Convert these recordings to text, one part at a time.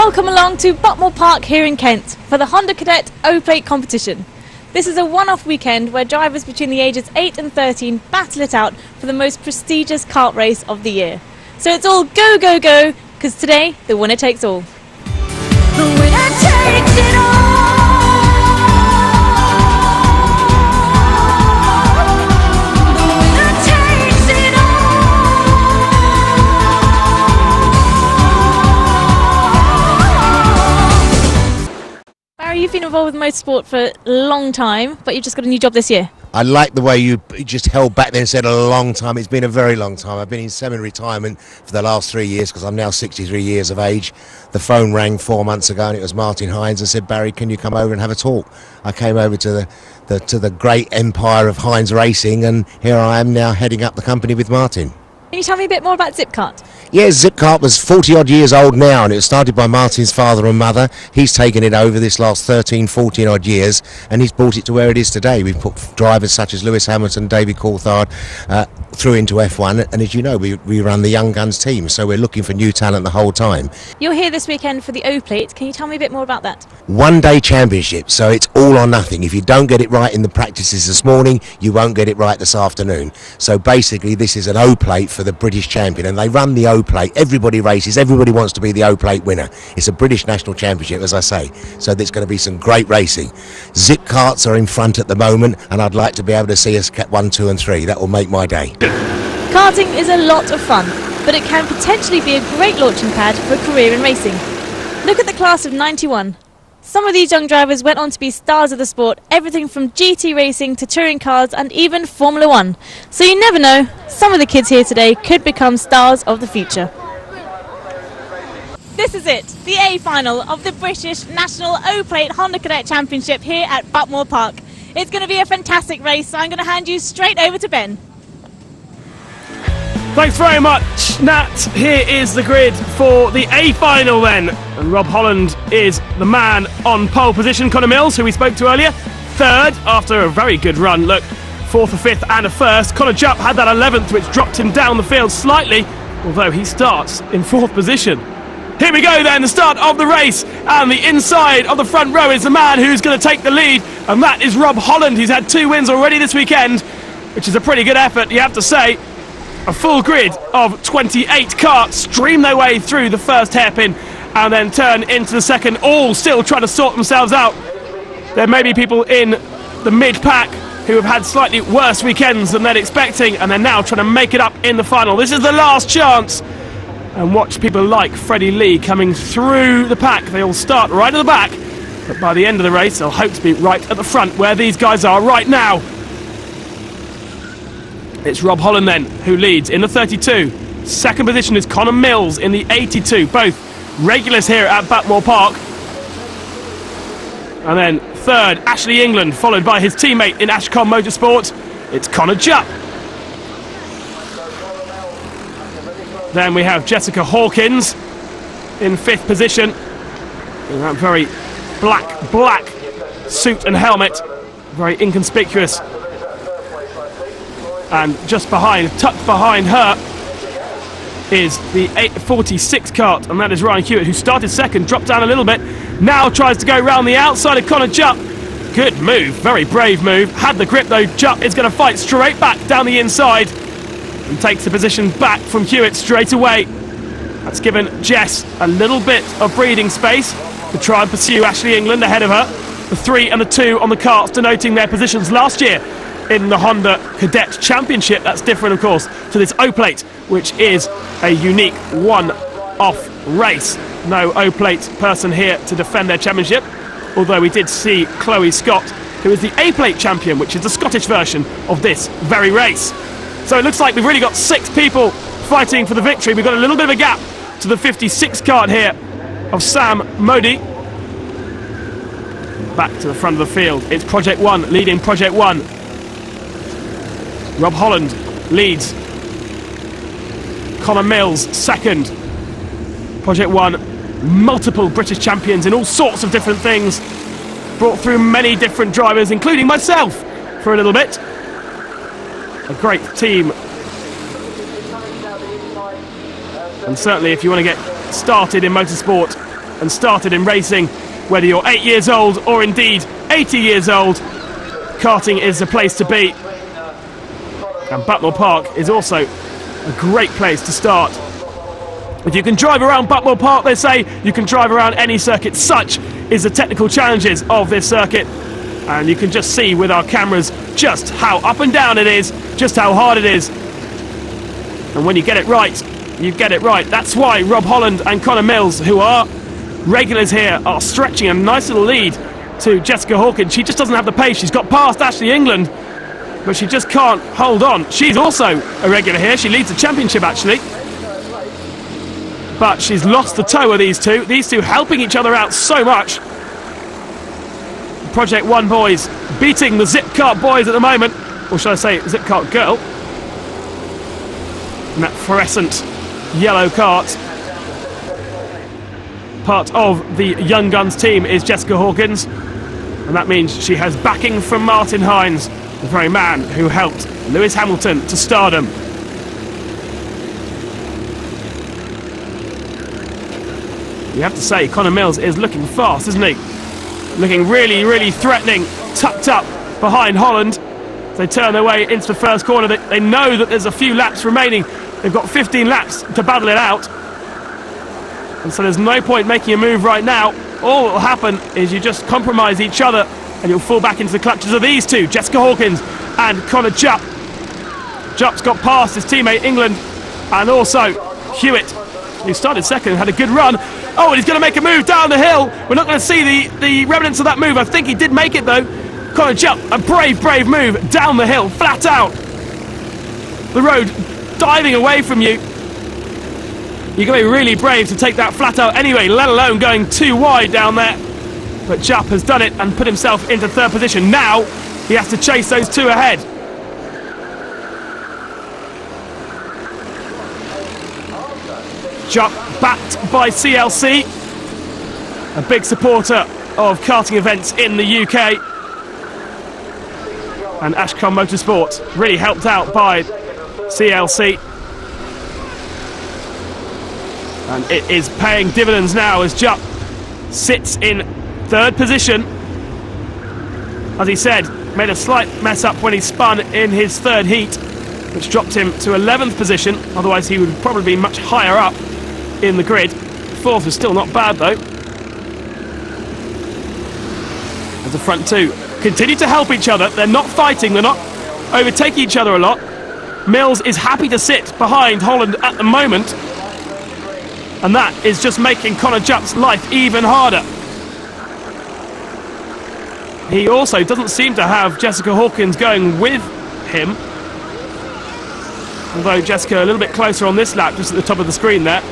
Welcome along to Buckmore Park here in Kent for the Honda Cadet O Plate competition. This is a one-off weekend where drivers between the ages 8 and 13 battle it out for the most prestigious kart race of the year. So it's all go, go, go, because today the winner takes all. The winner takes it all. You've been involved with motorsport for a long time, but you've just got a new job this year. I like the way you just held back there and said a long time. It's been a very long time. I've been in semi-retirement for the last 3 years because I'm now 63 years of age. The phone rang 4 months ago and it was Martin Hines and said, Barry, can you come over and have a talk? I came over to the great empire of Hines Racing, and here I am now heading up the company with Martin. Can you tell me a bit more about Zipkart? Yes, Zipkart was 40 odd years old now, and it was started by Martin's father and mother. He's taken it over this last 13, 14 odd years, and he's brought it to where it is today. We've put drivers such as Lewis Hamilton, David Coulthard through into F1, and as you know, we run the Young Guns team, so we're looking for new talent the whole time. You're here this weekend for the O Plate. Can you tell me a bit more about that? One-day championship, so it's all or nothing. If you don't get it right in the practices this morning, you won't get it right this afternoon. So basically, this is an O Plate for the British champion, and they run the O Plate. Everybody races, everybody wants to be the O Plate winner. It's a British national championship, as I say, so there's going to be some great racing. Zipkarts are in front at the moment, and I'd like to be able to see us get 1, 2 and 3. That will make my day. Karting is a lot of fun, but it can potentially be a great launching pad for a career in racing. Look at the class of 91. Some of these young drivers went on to be stars of the sport, everything from GT racing to touring cars and even Formula 1. So you never know, some of the kids here today could become stars of the future. This is it, the A final of the British National O Plate Honda Cadet Championship here at Buckmore Park. It's going to be a fantastic race, so I'm going to hand you straight over to Ben. Thanks very much, Nat. Here is the grid for the A final then. And Rob Holland is the man on pole position. Connor Mills, who we spoke to earlier, third after a very good run. Look, fourth, a fifth and a first. Connor Jupp had that 11th, which dropped him down the field slightly, although he starts in fourth position. Here we go then, the start of the race, and the inside of the front row is the man who's going to take the lead, and that is Rob Holland. He's had 2 wins already this weekend, which is a pretty good effort, you have to say. A full grid of 28 karts stream their way through the first hairpin and then turn into the second, all still trying to sort themselves out. There may be people in the mid-pack who have had slightly worse weekends than they're expecting, and they're now trying to make it up in the final. This is the last chance. And watch people like Freddie Lee coming through the pack. They all start right at the back, but by the end of the race they'll hope to be right at the front where these guys are right now. It's Rob Holland then who leads in the 32. Second position is Connor Mills in the 82. Both regulars here at Buckmore Park. And then third, Ashley England, followed by his teammate in Ashcon Motorsport. It's Connor Jupp. Then we have Jessica Hawkins in 5th position. In that very black suit and helmet. Very inconspicuous. And just behind, tucked behind her, is the 846 kart, and that is Ryan Hewitt, who started second, dropped down a little bit, now tries to go round the outside of Connor Jupp. Good move, very brave move. Had the grip though. Jupp is going to fight straight back down the inside and takes the position back from Hewitt straight away. That's given Jess a little bit of breathing space to try and pursue Ashley England ahead of her. The 3 and the 2 on the karts denoting their positions last year in the Honda Cadet Championship. That's different, of course, to this O Plate, which is a unique one-off race. No O Plate person here to defend their championship, although we did see Chloe Scott, who is the A Plate champion, which is the Scottish version of this very race. So it looks like we've really got 6 people fighting for the victory. We've got a little bit of a gap to the 56 kart here of Sam Modi. Back to the front of the field. It's Project 1 leading Project 1. Rob Holland leads. Connor Mills second. Project 1, multiple British champions in all sorts of different things. Brought through many different drivers, including myself, for a little bit. A great team. And certainly if you want to get started in motorsport, and started in racing. Whether you're 8 years old or indeed 80 years old, karting is the place to be. And Buckmore Park is also a great place to start. If you can drive around Buckmore Park, they say, you can drive around any circuit. Such is the technical challenges of this circuit. And you can just see with our cameras just how up and down it is, just how hard it is. And when you get it right, you get it right. That's why Rob Holland and Connor Mills, who are regulars here, are stretching a nice little lead to Jessica Hawkins. She just doesn't have the pace. She's got past Ashley England, but she just can't hold on. She's also a regular here. She leads the championship, actually. But she's lost the toe of these two helping each other out so much. Project 1 boys beating the Zip Kart boys at the moment, or should I say Zip Kart girl, in that fluorescent yellow kart. Part of the Young Guns team is Jessica Hawkins, and that means she has backing from Martin Hines, the very man who helped Lewis Hamilton to stardom. You have to say, Connor Mills is looking fast, isn't he? Looking really, really threatening, tucked up behind Holland. They turn their way into the first corner. They know that there's a few laps remaining. They've got 15 laps to battle it out. And so there's no point making a move right now. All that will happen is you just compromise each other and you'll fall back into the clutches of these two, Jessica Hawkins and Connor Jupp. Jupp's got past his teammate England and also Hewitt, who started second and had a good run. Oh, and he's going to make a move down the hill. We're not going to see the remnants of that move. I think he did make it, though. Connor Jupp, a brave move down the hill, flat out. The road diving away from you. You're going to be really brave to take that flat out anyway, let alone going too wide down there. But Jupp has done it and put himself into third position. Now he has to chase those two ahead. Jupp backed by CLC, a big supporter of karting events in the UK. And Ashcombe Motorsport, really helped out by CLC. And it is paying dividends now as Jupp sits in third position. As he said, made a slight mess up when he spun in his third heat, which dropped him to 11th position. Otherwise he would probably be much higher up in the grid. Fourth is still not bad though. As the front two continue to help each other. They're not fighting, they're not overtaking each other a lot. Mills is happy to sit behind Holland at the moment, and that is just making Connor Jupp's life even harder. He also doesn't seem to have Jessica Hawkins going with him, although Jessica a little bit closer on this lap, just at the top of the screen there.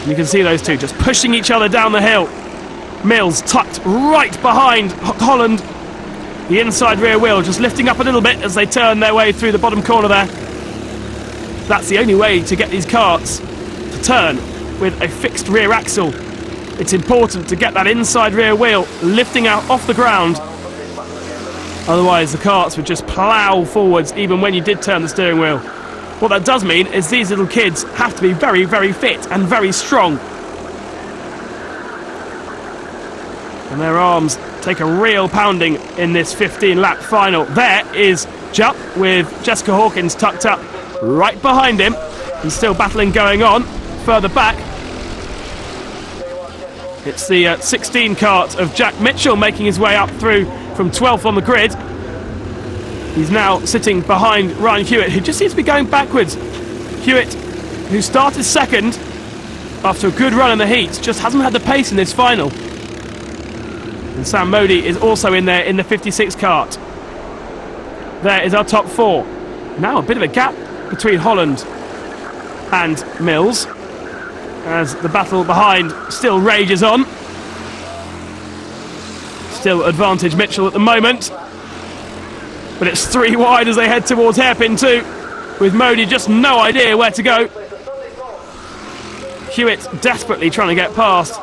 You can see those two just pushing each other down the hill. Mills tucked right behind Holland. The inside rear wheel just lifting up a little bit as they turn their way through the bottom corner there. That's the only way to get these karts to turn with a fixed rear axle. It's important to get that inside rear wheel lifting out off the ground. Otherwise the karts would just plough forwards even when you did turn the steering wheel. What that does mean is these little kids have to be very, very fit and very strong. And their arms take a real pounding in this 15-lap final. There is Jupp with Jessica Hawkins tucked up right behind him. He's still battling going on. Further back, it's the 16 kart of Jack Mitchell making his way up through from 12th on the grid. He's now sitting behind Ryan Hewitt, who just seems to be going backwards. Hewitt, who started second after a good run in the heat, just hasn't had the pace in this final. And Sam Modi is also in there in the 56 kart. There is our top four. Now a bit of a gap between Holland and Mills, as the battle behind still rages on. Still advantage Mitchell at the moment, but it's three wide as they head towards hairpin 2, with Modi just no idea where to go. Hewitt desperately trying to get past.